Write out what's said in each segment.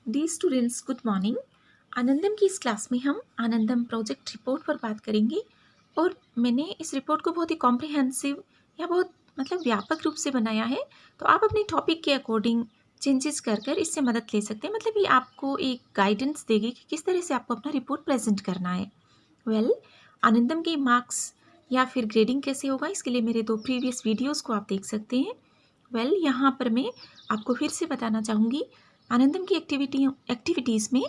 D students, good morning. Anandam की इस class में हम आनंदम प्रोजेक्ट रिपोर्ट पर बात करेंगे और मैंने इस रिपोर्ट को बहुत ही कॉम्प्रिहेंसिव या बहुत व्यापक रूप से बनाया है। तो आप अपने टॉपिक के अकॉर्डिंग चेंजेस कर कर इससे मदद ले सकते हैं। ये आपको एक गाइडेंस देगी कि किस तरह से आपको अपना रिपोर्ट प्रेजेंट करना है। आनंदम के मार्क्स या फिर ग्रेडिंग कैसे होगा, इसके लिए मेरे 2 प्रीवियस वीडियोज़ को आप देख सकते हैं। यहाँ पर मैं आपको फिर से बताना चाहूँगी, आनंदम की एक्टिविटीज़ में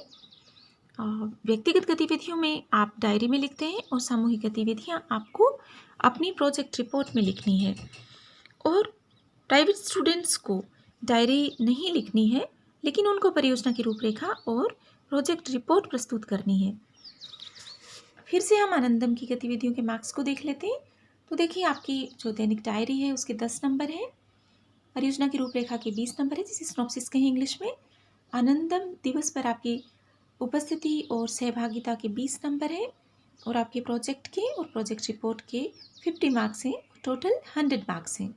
व्यक्तिगत गतिविधियों में आप डायरी में लिखते हैं और सामूहिक गतिविधियाँ आपको अपनी प्रोजेक्ट रिपोर्ट में लिखनी है। और प्राइवेट स्टूडेंट्स को डायरी नहीं लिखनी है, लेकिन उनको परियोजना की रूपरेखा और प्रोजेक्ट रिपोर्ट प्रस्तुत करनी है। फिर से हम आनंदम की गतिविधियों के मार्क्स को देख लेते हैं। तो देखिए, आपकी जो दैनिक डायरी है उसके 10 नंबर है, परियोजना की रूपरेखा के 20 नंबर है, जिसे सिनॉप्सिस कहें इंग्लिश में। आनंदम दिवस पर आपकी उपस्थिति और सहभागिता के 20 नंबर है और आपके प्रोजेक्ट के और प्रोजेक्ट रिपोर्ट के 50 मार्क्स हैं, टोटल 100 मार्क्स हैं।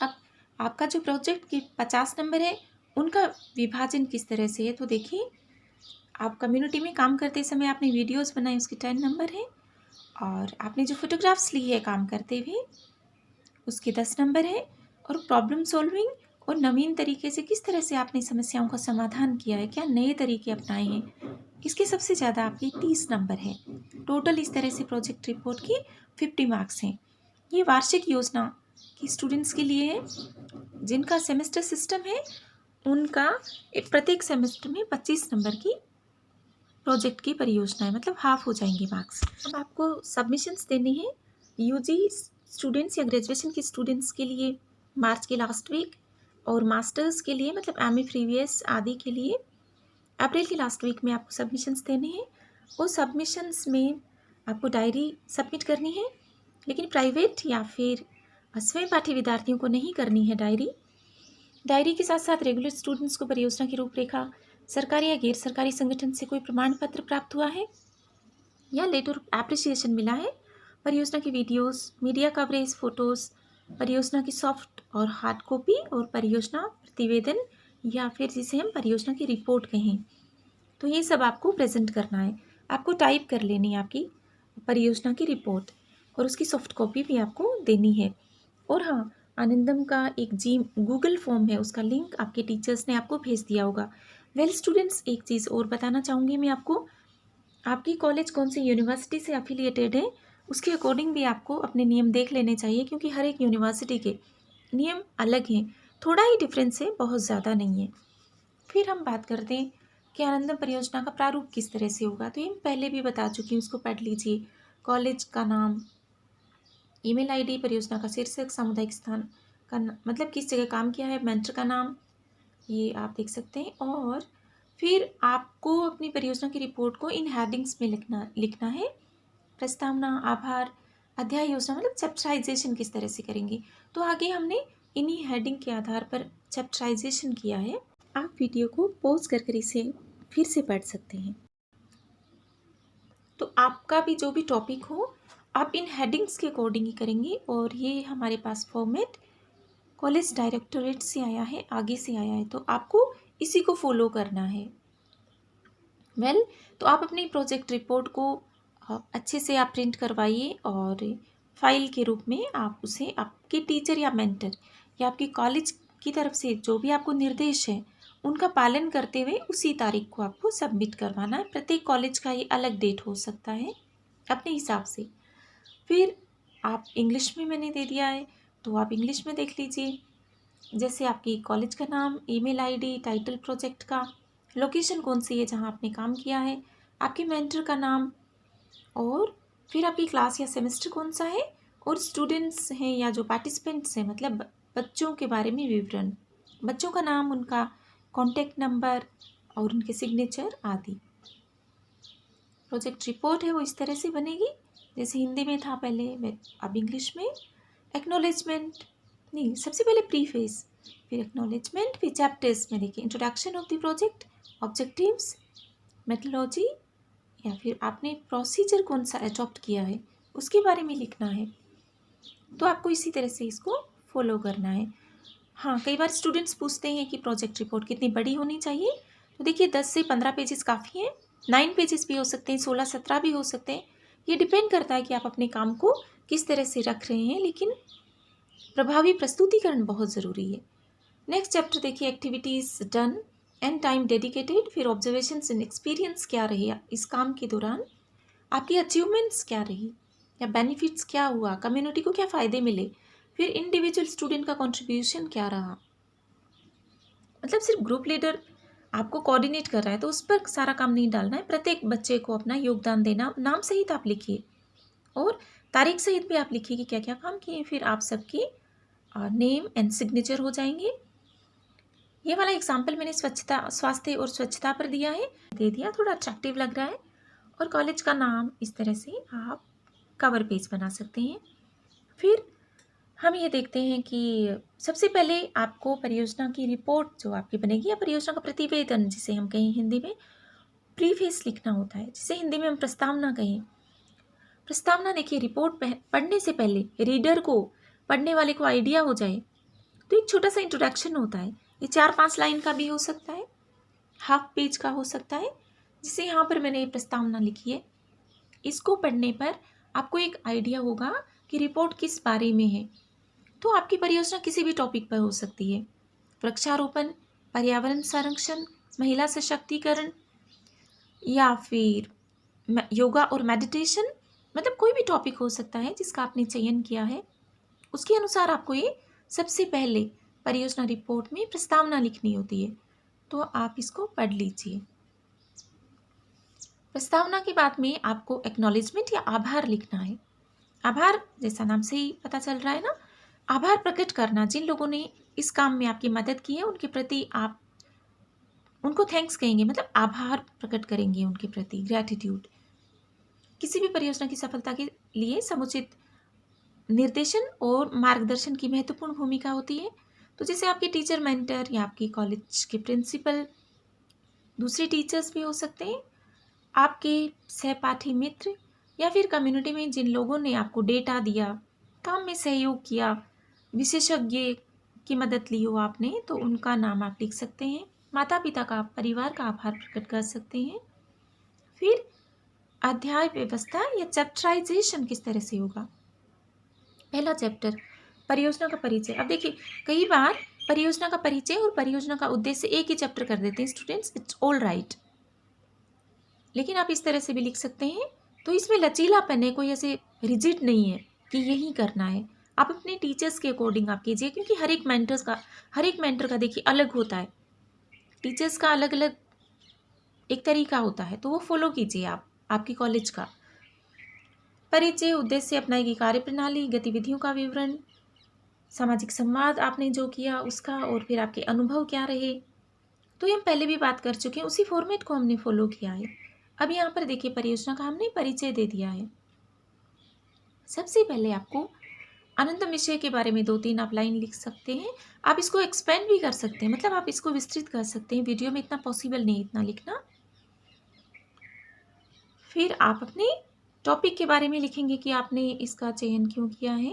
अब आपका जो प्रोजेक्ट के 50 नंबर है, उनका विभाजन किस तरह से है, तो देखिए, आप कम्युनिटी में काम करते समय आपने वीडियोस बनाए, उसके 10 नंबर है, और आपने जो फोटोग्राफ्स ली है काम करते हुए, उसके 10 नंबर है, और प्रॉब्लम सॉल्विंग और नवीन तरीके से किस तरह से आपने समस्याओं का समाधान किया है, क्या नए तरीके अपनाए हैं, इसके सबसे ज़्यादा आपके 30 नंबर है। टोटल इस तरह से प्रोजेक्ट रिपोर्ट की 50 मार्क्स हैं। ये वार्षिक योजना की स्टूडेंट्स के लिए है। जिनका सेमेस्टर सिस्टम है, उनका प्रत्येक सेमेस्टर में 25 नंबर की प्रोजेक्ट की परियोजना है, हाफ हो जाएंगे मार्क्स। अब आपको सबमिशंस देने हैं। यूजी स्टूडेंट्स या ग्रेजुएशन के स्टूडेंट्स के लिए मार्च के लास्ट वीक, और मास्टर्स के लिए एमए प्रीवियस आदि के लिए अप्रैल के लास्ट वीक में आपको सबमिशंस देने हैं। उस सबमिशंस में आपको डायरी सबमिट करनी है, लेकिन प्राइवेट या फिर स्वयं पाठी विद्यार्थियों को नहीं करनी है डायरी के साथ साथ रेगुलर स्टूडेंट्स को परियोजना की रूपरेखा, सरकारी या गैर सरकारी संगठन से कोई प्रमाण पत्र प्राप्त हुआ है या लेटर एप्रिसिएशन मिला है, परियोजना की वीडियोस, मीडिया कवरेज, फोटोज, परियोजना की सॉफ्ट और हार्ड कॉपी, और परियोजना प्रतिवेदन या फिर जिसे हम परियोजना की रिपोर्ट कहें, तो ये सब आपको प्रेजेंट करना है। आपको टाइप कर लेनी है आपकी परियोजना की रिपोर्ट, और उसकी सॉफ्ट कॉपी भी आपको देनी है। और हाँ, आनंदम का एक गूगल फॉर्म है, उसका लिंक आपके टीचर्स ने आपको भेज दिया होगा। स्टूडेंट्स, एक चीज़ और बताना चाहूँगी मैं आपको, आपकी कॉलेज कौन सी यूनिवर्सिटी से एफिलिएटेड है, उसके अकॉर्डिंग भी आपको अपने नियम देख लेने चाहिए, क्योंकि हर एक यूनिवर्सिटी के नियम अलग हैं। थोड़ा ही डिफरेंस है, बहुत ज़्यादा नहीं है। फिर हम बात करते हैं कि आनंदम परियोजना का प्रारूप किस तरह से होगा। तो ये मैं पहले भी बता चुकी हूँ, उसको पढ़ लीजिए। कॉलेज का नाम, ईमेल आईडी, परियोजना का शीर्षक, सामुदायिक स्थान का किस जगह काम किया है, मेंटर का नाम, ये आप देख सकते हैं। और फिर आपको अपनी परियोजना की रिपोर्ट को इन हेडिंग्स में लिखना है। प्रस्तावना, आभार, अध्याय योजना, चैप्टराइजेशन किस तरह से करेंगे। तो आगे हमने इन्हीं हेडिंग के आधार पर चैप्टराइजेशन किया है। आप वीडियो को पॉज कर इसे फिर से पढ़ सकते हैं। तो आपका भी जो भी टॉपिक हो, आप इन हेडिंग्स के अकॉर्डिंग ही करेंगे। और ये हमारे पास फॉर्मेट कॉलेज डायरेक्टोरेट से आया है, आगे से आया है, तो आपको इसी को फॉलो करना है। तो आप अपनी प्रोजेक्ट रिपोर्ट को अच्छे से आप प्रिंट करवाइए, और फाइल के रूप में आप उसे आपके टीचर या मेंटर या आपकी कॉलेज की तरफ से जो भी आपको निर्देश है, उनका पालन करते हुए उसी तारीख को आपको सबमिट करवाना है। प्रत्येक कॉलेज का ये अलग डेट हो सकता है अपने हिसाब से। फिर आप इंग्लिश में मैंने दे दिया है, तो आप इंग्लिश में देख लीजिए। जैसे आपकी कॉलेज का नाम, ईमेल आईडी, टाइटल प्रोजेक्ट का, लोकेशन कौन सी है जहाँ आपने काम किया है, आपके मेंटर का नाम, और फिर आपकी क्लास या सेमेस्टर कौन सा है, और स्टूडेंट्स हैं या जो पार्टिसिपेंट्स हैं, बच्चों के बारे में विवरण, बच्चों का नाम, उनका कॉन्टैक्ट नंबर और उनके सिग्नेचर आदि। प्रोजेक्ट रिपोर्ट है वो इस तरह से बनेगी, जैसे हिंदी में था पहले, अब इंग्लिश में। एक्नॉलेजमेंट नहीं, सबसे पहले प्रीफेस, फिर एक्नॉलेजमेंट, फिर चैप्टर्स में देखिए introduction of the project, objectives, methodology, या फिर आपने प्रोसीजर कौन सा अडॉप्ट किया है उसके बारे में लिखना है। तो आपको इसी तरह से इसको फॉलो करना है। हाँ, कई बार स्टूडेंट्स पूछते हैं कि प्रोजेक्ट रिपोर्ट कितनी बड़ी होनी चाहिए। तो देखिए 10 से 15 पेजेस काफ़ी हैं, 9 पेजेस भी हो सकते हैं, 16-17 भी हो सकते हैं। ये डिपेंड करता है कि आप अपने काम को किस तरह से रख रहे हैं, लेकिन प्रभावी प्रस्तुतिकरण बहुत ज़रूरी है। नेक्स्ट चैप्टर देखिए, activities done and time dedicated. फिर ऑब्जर्वेशंस एंड एक्सपीरियंस क्या रही इस काम के दौरान, आपकी अचीवमेंट्स क्या रही या बेनिफिट्स क्या हुआ, कम्युनिटी को क्या फ़ायदे मिले। फिर इंडिविजुअल स्टूडेंट का कंट्रीब्यूशन क्या रहा। मतलब सिर्फ ग्रुप लीडर आपको कोऑर्डिनेट कर रहा है तो उस पर सारा काम नहीं डालना है, प्रत्येक बच्चे को अपना योगदान देना। नाम सहित आप लिखिए और तारीख सहित भी आप लिखिए कि क्या क्या काम किए। फिर आप सबकी नेम एंड सिग्नेचर हो जाएंगे। ये वाला एग्जाम्पल मैंने स्वच्छता, स्वास्थ्य और स्वच्छता पर दिया है, दे दिया, थोड़ा अट्रैक्टिव लग रहा है। और कॉलेज का नाम इस तरह से आप कवर पेज बना सकते हैं। फिर हम ये देखते हैं कि सबसे पहले आपको परियोजना की रिपोर्ट जो आपकी बनेगी या परियोजना का प्रतिवेदन, जिसे हम कहें हिंदी में प्रीफेस लिखना होता है, जिसे हिंदी में हम प्रस्तावना कहें। प्रस्तावना देखिए, रिपोर्ट पढ़ने से पहले रीडर को, पढ़ने वाले को आइडिया हो जाए तो एक छोटा सा इंट्रोडक्शन होता है। ये 4-5 लाइन का भी हो सकता है, हाफ पेज का हो सकता है, जिसे यहाँ पर मैंने प्रस्तावना लिखी है। इसको पढ़ने पर आपको एक आइडिया होगा कि रिपोर्ट किस बारे में है। तो आपकी परियोजना किसी भी टॉपिक पर हो सकती है, वृक्षारोपण, पर्यावरण संरक्षण, महिला सशक्तिकरण, या फिर योगा और मेडिटेशन। मतलब कोई भी टॉपिक हो सकता है जिसका आपने चयन किया है। उसके अनुसार आपको ये सबसे पहले परियोजना रिपोर्ट में प्रस्तावना लिखनी होती है, तो आप इसको पढ़ लीजिए। प्रस्तावना के बाद में आपको एक्नॉलेजमेंट या आभार लिखना है। आभार जैसा नाम से ही पता चल रहा है ना, आभार प्रकट करना। जिन लोगों ने इस काम में आपकी मदद की है उनके प्रति आप उनको थैंक्स कहेंगे, मतलब आभार प्रकट करेंगे उनके प्रति, ग्रैटिट्यूड। किसी भी परियोजना की सफलता के लिए समुचित निर्देशन और मार्गदर्शन की महत्वपूर्ण भूमिका होती है। तो जैसे आपके टीचर मेंटर या आपकी कॉलेज के प्रिंसिपल, दूसरे टीचर्स भी हो सकते हैं, आपके सहपाठी मित्र, या फिर कम्युनिटी में जिन लोगों ने आपको डेटा दिया, काम में सहयोग किया, विशेषज्ञ की मदद ली हो आपने, तो उनका नाम आप लिख सकते हैं। माता पिता का, परिवार का आभार प्रकट कर सकते हैं। फिर अध्याय व्यवस्था या चैप्टराइजेशन किस तरह से होगा। पहला चैप्टर, परियोजना का परिचय। अब देखिए, कई बार परियोजना का परिचय और परियोजना का उद्देश्य एक ही चैप्टर कर देते हैं स्टूडेंट्स, इट्स ऑल राइट, लेकिन आप इस तरह से भी लिख सकते हैं। तो इसमें लचीलापन है, कोई ऐसे रिजिड नहीं है कि यही करना है। आप अपने टीचर्स के अकॉर्डिंग आप कीजिए, क्योंकि हर एक मेंटर का देखिए अलग होता है, टीचर्स का अलग अलग एक तरीका होता है, तो वो फॉलो कीजिए आप, आपकी कॉलेज का। परिचय, उद्देश्य, अपनाई गई कार्यप्रणाली, गतिविधियों का विवरण, सामाजिक संवाद आपने जो किया उसका, और फिर आपके अनुभव क्या रहे। तो ये हम पहले भी बात कर चुके हैं, उसी फॉर्मेट को हमने फॉलो किया है। अब यहाँ पर देखिए, परियोजना का हमने परिचय दे दिया है। सबसे पहले आपको आनंदम विषय के बारे में 2-3 आप लाइन लिख सकते हैं। आप इसको एक्सपेंड भी कर सकते हैं, मतलब आप इसको विस्तृत कर सकते हैं। वीडियो में इतना पॉसिबल नहीं इतना लिखना। फिर आप अपने टॉपिक के बारे में लिखेंगे कि आपने इसका चयन क्यों किया है,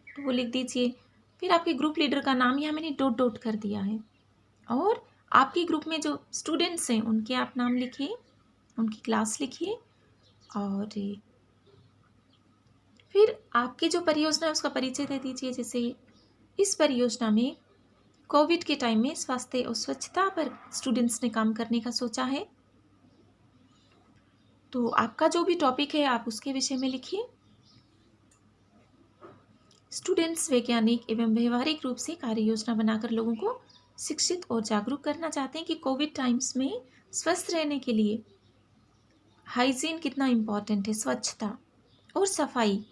तो वो लिख दीजिए। फिर आपके ग्रुप लीडर का नाम यहाँ मैंने डॉट डॉट कर दिया है, और आपके ग्रुप में जो स्टूडेंट्स हैं उनके आप नाम लिखिए, उनकी क्लास लिखिए। और फिर आपकी जो परियोजना है उसका परिचय दे दीजिए। जैसे इस परियोजना में कोविड के टाइम में स्वास्थ्य और स्वच्छता पर स्टूडेंट्स ने काम करने का सोचा है, तो आपका जो भी टॉपिक है आप उसके विषय में लिखिए। स्टूडेंट्स वैज्ञानिक एवं व्यवहारिक रूप से कार्य योजना बनाकर लोगों को शिक्षित और जागरूक करना चाहते हैं कि कोविड टाइम्स में स्वस्थ रहने के लिए हाइजीन कितना इम्पॉर्टेंट है, स्वच्छता और सफाई।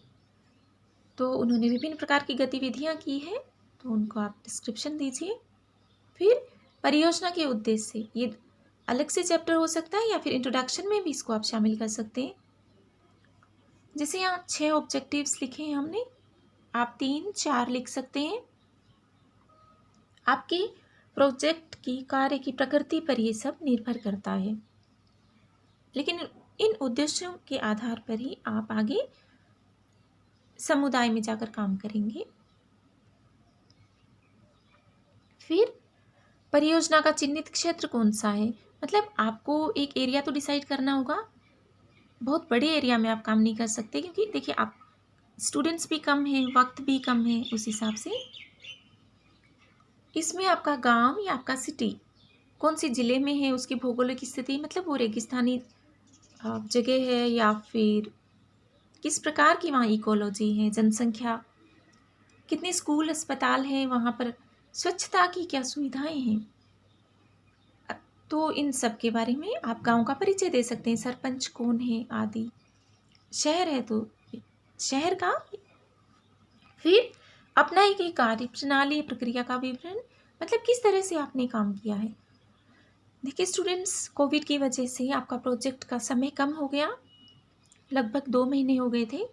तो उन्होंने विभिन्न प्रकार की गतिविधियां की है, तो उनको आप डिस्क्रिप्शन दीजिए। फिर परियोजना के उद्देश्य, ये अलग से चैप्टर हो सकता है या फिर इंट्रोडक्शन में भी इसको आप शामिल कर सकते हैं। जैसे यहाँ 6 ऑब्जेक्टिव्स लिखे हैं हमने, आप 3-4 लिख सकते हैं। आपके प्रोजेक्ट की कार्य की प्रकृति पर ये सब निर्भर करता है, लेकिन इन उद्देश्यों के आधार पर ही आप आगे समुदाय में जाकर काम करेंगे। फिर परियोजना का चिन्हित क्षेत्र कौन सा है, मतलब आपको एक एरिया तो डिसाइड करना होगा। बहुत बड़े एरिया में आप काम नहीं कर सकते, क्योंकि देखिए आप स्टूडेंट्स भी कम हैं, वक्त भी कम है, उस हिसाब से इसमें आपका गांव या आपका सिटी कौन सी ज़िले में है, उसकी भौगोलिक स्थिति, मतलब वो रेगिस्तानी जगह है या फिर किस प्रकार की वहाँ इकोलॉजी है, जनसंख्या, कितने स्कूल अस्पताल हैं वहाँ पर, स्वच्छता की क्या सुविधाएं हैं। तो इन सब के बारे में आप गांव का परिचय दे सकते हैं, सरपंच कौन है आदि। शहर है तो शहर का, फिर अपना ही कार्य प्रणाली प्रक्रिया का विवरण, मतलब किस तरह से आपने काम किया है। देखिए स्टूडेंट्स, कोविड की वजह से आपका प्रोजेक्ट का समय कम हो गया, लगभग 2 महीने हो गए थे,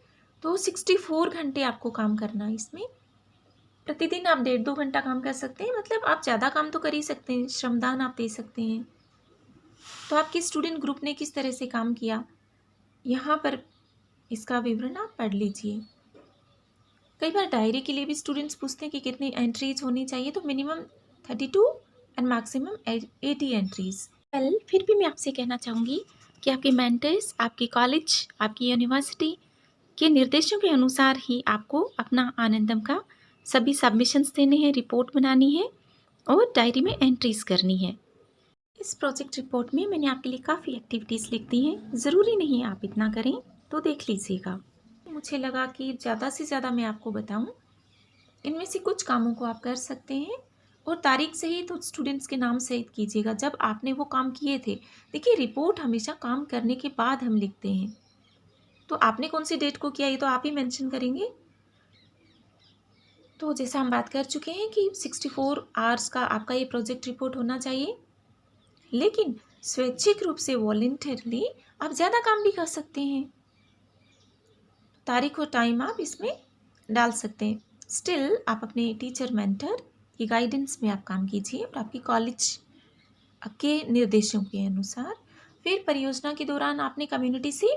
तो 64 घंटे आपको काम करना है इसमें। प्रतिदिन आप 1.5-2 घंटा काम कर सकते हैं, मतलब आप ज़्यादा काम तो कर ही सकते हैं, श्रमदान आप दे सकते हैं। तो आपके स्टूडेंट ग्रुप ने किस तरह से काम किया, यहाँ पर इसका विवरण आप पढ़ लीजिए। कई बार डायरी के लिए भी स्टूडेंट्स पूछते हैं कि कितनी एंट्रीज होनी चाहिए, तो मिनिमम 32 एंड मैक्सिमम 80 एंट्रीज। फिर भी मैं आपसे कहना चाहूँगी कि आपके मेंटर्स, आपके कॉलेज, आपकी यूनिवर्सिटी के निर्देशों के अनुसार ही आपको अपना आनंदम का सभी सबमिशंस देने हैं, रिपोर्ट बनानी है और डायरी में एंट्रीज करनी है। इस प्रोजेक्ट रिपोर्ट में मैंने आपके लिए काफ़ी एक्टिविटीज़ लिख दी हैं, ज़रूरी नहीं आप इतना करें, तो देख लीजिएगा। मुझे लगा कि ज़्यादा से ज़्यादा मैं आपको बताऊं, इनमें से कुछ कामों को आप कर सकते हैं और तारीख सहित और स्टूडेंट्स के नाम सहित कीजिएगा जब आपने वो काम किए थे। देखिए रिपोर्ट हमेशा काम करने के बाद हम लिखते हैं, तो आपने कौन सी डेट को किया ये तो आप ही मेंशन करेंगे। तो जैसा हम बात कर चुके हैं कि 64 आवर्स का आपका ये प्रोजेक्ट रिपोर्ट होना चाहिए, लेकिन स्वैच्छिक रूप से वॉलंटियरली आप ज़्यादा काम भी कर सकते हैं। तारीख और टाइम आप इसमें डाल सकते हैं। स्टिल आप अपने टीचर मेंटर की गाइडेंस में आप काम कीजिए और आपकी कॉलेज के निर्देशों के अनुसार। फिर परियोजना के दौरान आपने कम्युनिटी से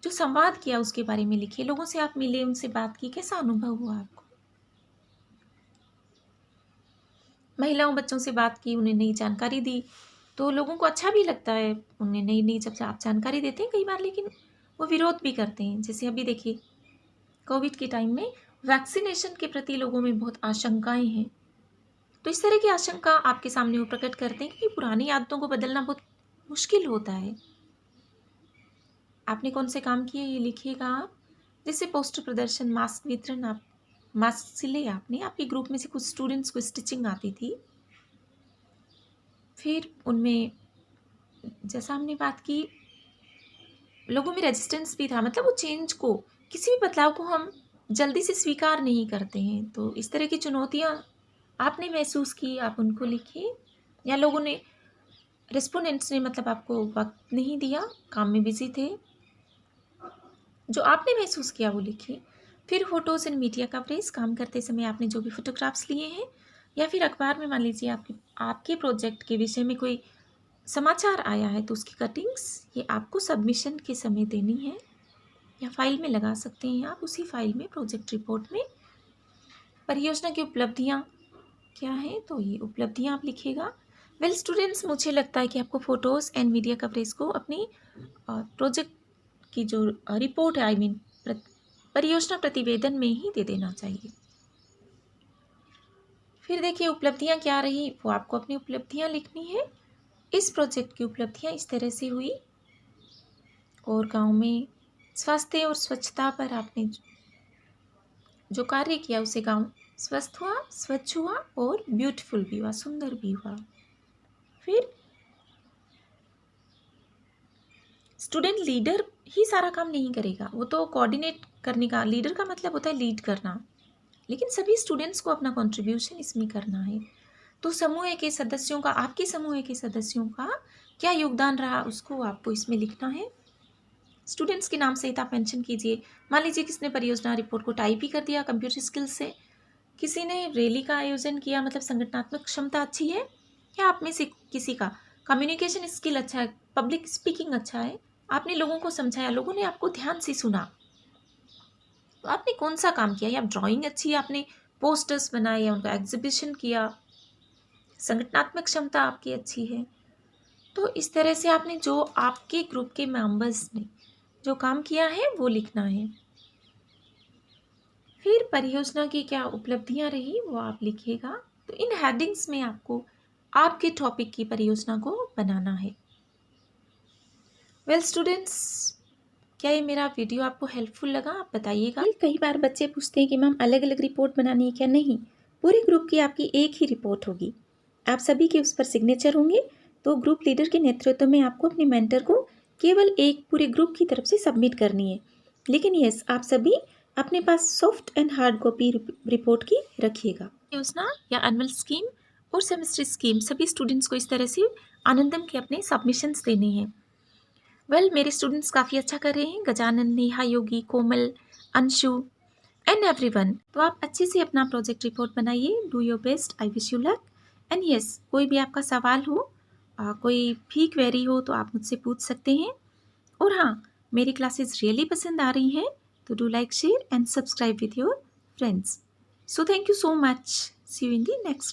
जो संवाद किया उसके बारे में लिखिए। लोगों से आप मिले, उनसे बात की, कैसा अनुभव हुआ आपको। महिलाओं बच्चों से बात की, उन्हें नई जानकारी दी, तो लोगों को अच्छा भी लगता है, उन्हें नई नई जब आप जानकारी देते हैं कई बार, लेकिन वो विरोध भी करते हैं। जैसे अभी देखिए कोविड के टाइम में वैक्सीनेशन के प्रति लोगों में बहुत आशंकाएं हैं, तो इस तरह की आशंका आपके सामने वो प्रकट करते हैं कि पुरानी आदतों को बदलना बहुत मुश्किल होता है। आपने कौन से काम किए ये लिखिएगा आप। जैसे पोस्टर प्रदर्शन, मास्क वितरण, आप मास्क सिले आपने, आपके ग्रुप में से कुछ स्टूडेंट्स को स्टिचिंग आती थी। फिर उनमें जैसा हमने बात की, लोगों में रेजिस्टेंस भी था, मतलब वो चेंज को, किसी भी बदलाव को हम जल्दी से स्वीकार नहीं करते हैं। तो इस तरह की चुनौतियाँ आपने महसूस की, आप उनको लिखिए। या लोगों ने, रेस्पोंडेंट्स ने मतलब आपको वक्त नहीं दिया, काम में बिजी थे, जो आपने महसूस किया वो लिखिए। फिर फोटोज़ एंड मीडिया कवरेज, काम करते समय आपने जो भी फोटोग्राफ्स लिए हैं, या फिर अखबार में मान लीजिए आपके प्रोजेक्ट के विषय में कोई समाचार आया है तो उसकी कटिंग्स ये आपको सबमिशन के समय देनी है, या फाइल में लगा सकते हैं आप, उसी फाइल में प्रोजेक्ट रिपोर्ट में। परियोजना की उपलब्धियाँ क्या हैं, तो ये उपलब्धियाँ आप लिखिएगा। वेल स्टूडेंट्स, मुझे लगता है कि आपको फ़ोटोज़ एंड मीडिया कवरेज को अपनी प्रोजेक्ट की जो रिपोर्ट है, आई मीन परियोजना प्रतिवेदन में ही दे देना चाहिए। फिर देखिए उपलब्धियाँ क्या रही, वो आपको अपनी उपलब्धियाँ लिखनी है। इस प्रोजेक्ट की उपलब्धियाँ इस तरह से हुई, और गांव में स्वास्थ्य और स्वच्छता पर आपने जो कार्य किया उसे गांव स्वस्थ हुआ, स्वच्छ हुआ और ब्यूटीफुल भी हुआ, सुंदर भी हुआ। फिर स्टूडेंट लीडर ही सारा काम नहीं करेगा, वो तो कोऑर्डिनेट करने का, लीडर का मतलब होता है लीड करना, लेकिन सभी स्टूडेंट्स को अपना कंट्रीब्यूशन इसमें करना है। तो समूह के सदस्यों का, आपके समूह के सदस्यों का क्या योगदान रहा उसको आपको इसमें लिखना है। स्टूडेंट्स के नाम सहित आप मेंशन कीजिए। मान लीजिए किसने परियोजना रिपोर्ट को टाइप ही कर दिया कंप्यूटर स्किल्स से, किसी ने रैली का आयोजन किया, मतलब संगठनात्मक क्षमता अच्छी है, या आप में से किसी का कम्युनिकेशन स्किल अच्छा है, पब्लिक स्पीकिंग अच्छा है, आपने लोगों को समझाया, लोगों ने आपको ध्यान से सुना, तो आपने कौन सा काम किया, या ड्राइंग अच्छी है, आपने पोस्टर्स बनाए या उनका एग्जीबिशन किया, संगठनात्मक क्षमता आपकी अच्छी है। तो इस तरह से आपने जो आपके ग्रुप के मेंबर्स ने जो काम किया है वो लिखना है। फिर परियोजना की क्या उपलब्धियां रही वो आप लिखिएगा। तो इन हेडिंग्स में आपको आपके टॉपिक की परियोजना को बनाना है। वेल स्टूडेंट्स, क्या ये मेरा वीडियो आपको हेल्पफुल लगा? आप बताइएगा। कई बार बच्चे पूछते हैं कि मैम अलग अलग रिपोर्ट बनानी है क्या? नहीं, पूरे ग्रुप की आपकी एक ही रिपोर्ट होगी। आप सभी के उस पर सिग्नेचर होंगे। तो ग्रुप लीडर के नेतृत्व में आपको अपने मेंटर को केवल एक पूरे ग्रुप की तरफ से सबमिट करनी है। लेकिन यस, आप सभी अपने पास soft and hard copy report की रखिएगा। योजना या एनुअल स्कीम और सेमेस्टर स्कीम सभी स्टूडेंट्स को इस तरह से आनंदम के अपने सबमिशंस देने हैं। वेल मेरे स्टूडेंट्स काफ़ी अच्छा कर रहे हैं। गजानन, नेहा, योगी, कोमल, अंशु एंड एवरीवन। तो आप अच्छे से अपना प्रोजेक्ट रिपोर्ट बनाइए। Do your best. I wish you luck. And yes, कोई भी आपका सवाल हो, कोई भी क्वेरी हो तो आप मुझसे पूछ सकते हैं। और हाँ, मेरी क्लासेस रियली पसंद आ रही हैं तो do like, share and subscribe with your friends. So thank you so much. See you in the next.